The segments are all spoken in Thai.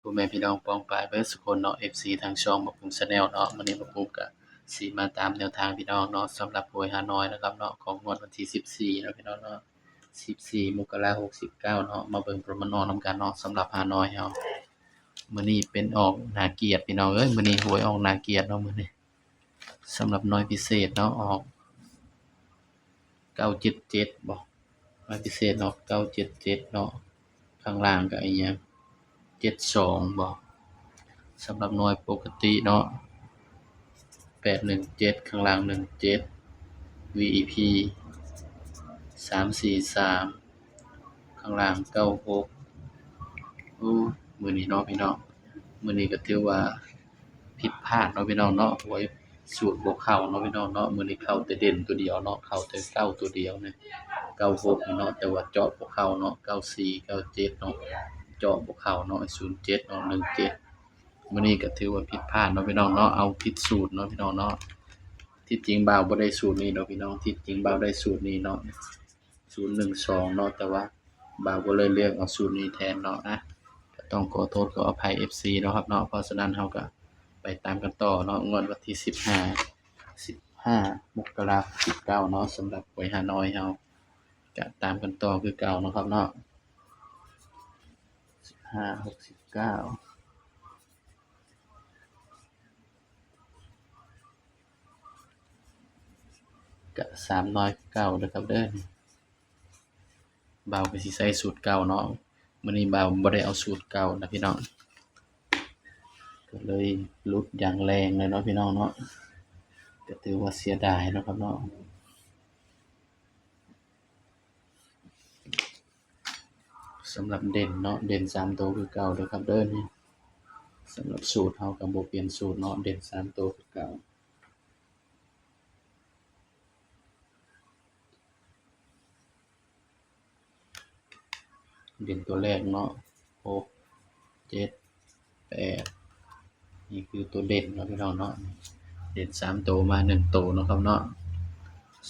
พ่อแม่พี่น้องป้องปรายเบิดสุคนเนาะ FC ทางช่องบักบุญชาแนลเนาะมื้อนี้บักบุญก็สิมาตามแนวทางพี่น้องเนาะสำหรับหวยฮานอยนะครับเนาะของงวดวันที่14เนาะพี่น้องเนาะ14มกราคม69เนาะมาเบิ่งประมาณนอนำกันเนาะสำหรับฮานอยเฮามื้อนี้เป็นออกน่าเกลียดพี่น้องเอ้ยมื้อนี้หวยออกน่าเกลียดเนาะมื้อนี้สำหรับน้อยพิเศษเนาะออก977บ่น้อยพิเศษเนาะ977เนาะข้างล่างก็อิหยัง72บ่สำหรับหน่วยปกติเนาะ817ข้างล่าง17 VEP 343ข้างล่าง96โอ้มื้อนี้เนาะพี่น้องมื้อนี้ก็ถือว่าผิดพลาดเนาะพี่น้องเนาะหวยสูตรบ่เข้าเนาะพี่น้องเนาะมื้อนี้เข้าแต่เด่นตัวเดียวเนาะเข้าแต่เก้าตัวเดียวเนี่ย96นี่เนาะแต่ว่าเจาะบ่เข้าเนาะ94 97เนาะเจาะบ่เข้าเนาะ07เนาะ17มื้อนี้ก็ถือว่าผิดพลาดเนาะพี่น้องเนาะเอาผิดสูตรเนาะพี่น้องเนาะที่จริงบ่าวบ่ได้สูตรนี้ดอกพี่น้องที่จริงบ่าวได้สูตรนี้เนาะ012เนาะแต่ว่าบ่าวก็เลยเลือกเอาสูตรนี้แทนเนาะก็ต้องขอโทษขออภัย FC เนาะครับเนาะเพราะฉะนั้นเราก็ไปตามกันต่อเนาะงวดวันที่15มกราคม19เนาะสำหรับหวยฮานอยเฮาก็ตามกันต่อคือเก่าเนาะครับเนาะ15 69ก็300คือเก่าเด้อครับเด้อบ่าวก็สิใช้สูตรเก่าเนาะมื้อนี้บ่าวบ่ได้เอาสูตรเก่านะพี่น้องก็เลยหลุดอย่างแรงเลยเนาะพี่น้องเนาะก็ถือว่าเสียดายเนาะครับเนาะสำหรับเด่นเนาะเด่น3ตัวคือเก่าเด้อครับเด้อนี่สำหรับสูตรเฮาก็บ่เปลี่ยนสูตรเนาะเด่น3ตัวคือเก่าเด่นตัวแรกเนาะ6 7 8นี่คือตัวเด่นเนาะพี่น้องเนาะเด่น3ตัวมา1ตัวเนาะครับเนาะ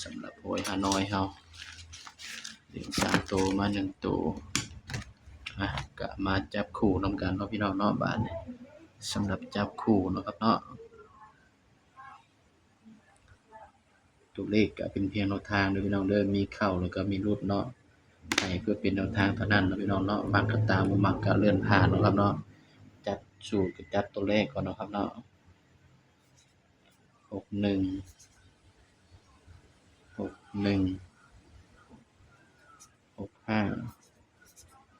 สำหรับหวยฮานอยเฮาเด่น3ตัวมา1ตัวก็มาจับคู่นำกันเนาะพี่น้องเนาะบาดนี้สำหรับจับคู่เนาะครับเนาะตัวเลขก็เป็นเพียงแนวทางเด้อพี่น้องเด้อมีเข้าแล้วก็มีหลุดเนาะให้เพื่อเป็นแนวทางเท่านั้นเนาะพี่น้องเนาะมักก็ตามบ่มักก็เลื่อนผ่านเนาะครับเนาะจัดสูตรก็จัดตัวเลขก่อนเนาะครับเนาะ61 65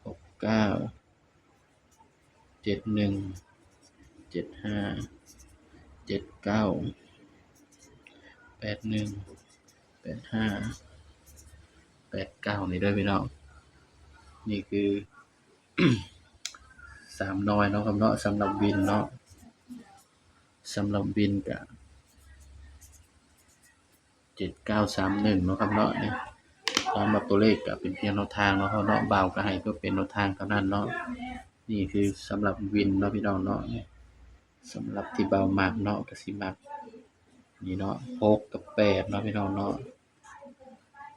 69 71 75 79 81 85 89นี่เด้อพี่น้องนี่คือ3น้อยเนาะครับเนาะสำหรับวินเนาะสำหรับวินก็7931เนาะครับเนาะนี่สำหรับตัวเลขก็เป็นเพียงแนวทางเนาะครับเนาะบ่าวก็ให้เพื่อเป็นแนวทางเท่านั้นเนาะนี่คือสำหรับวินเนาะพี่น้องเนาะสำหรับที่บ่าวมักเนาะก็สิมักนี่เนาะ6กับ8เนาะพี่น้องเนาะ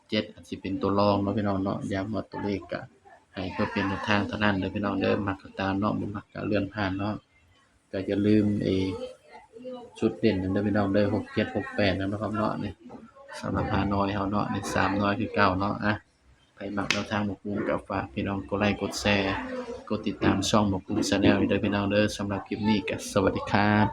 7อาจสิเป็นตัวรองเนาะพี่น้องเนาะย้ำว่าตัวเลขก็ให้เพื่อเป็นแนวทางเท่านั้นเด้อพี่น้องเด้อมักก็ตามเนาะบ่มักก็เลื่อนผ่านเนาะก็อย่าลืมชุดเด่นนั่นเด้อพี่น้องเด้อ6 7 6 8นั่นเนาะครับเนาะนี่สำหรับฮานอยเฮาเนาะนี่3น้อยคือเก่าเนาะไผมักแนวทางบักบุญก็ฝากพี่น้องกดไลค์กดแชร์กดติดตามช่องบักบุญ Channel เด้อพี่น้องเด้อสำหรับคลิปนี้ก็สวัสดีครับ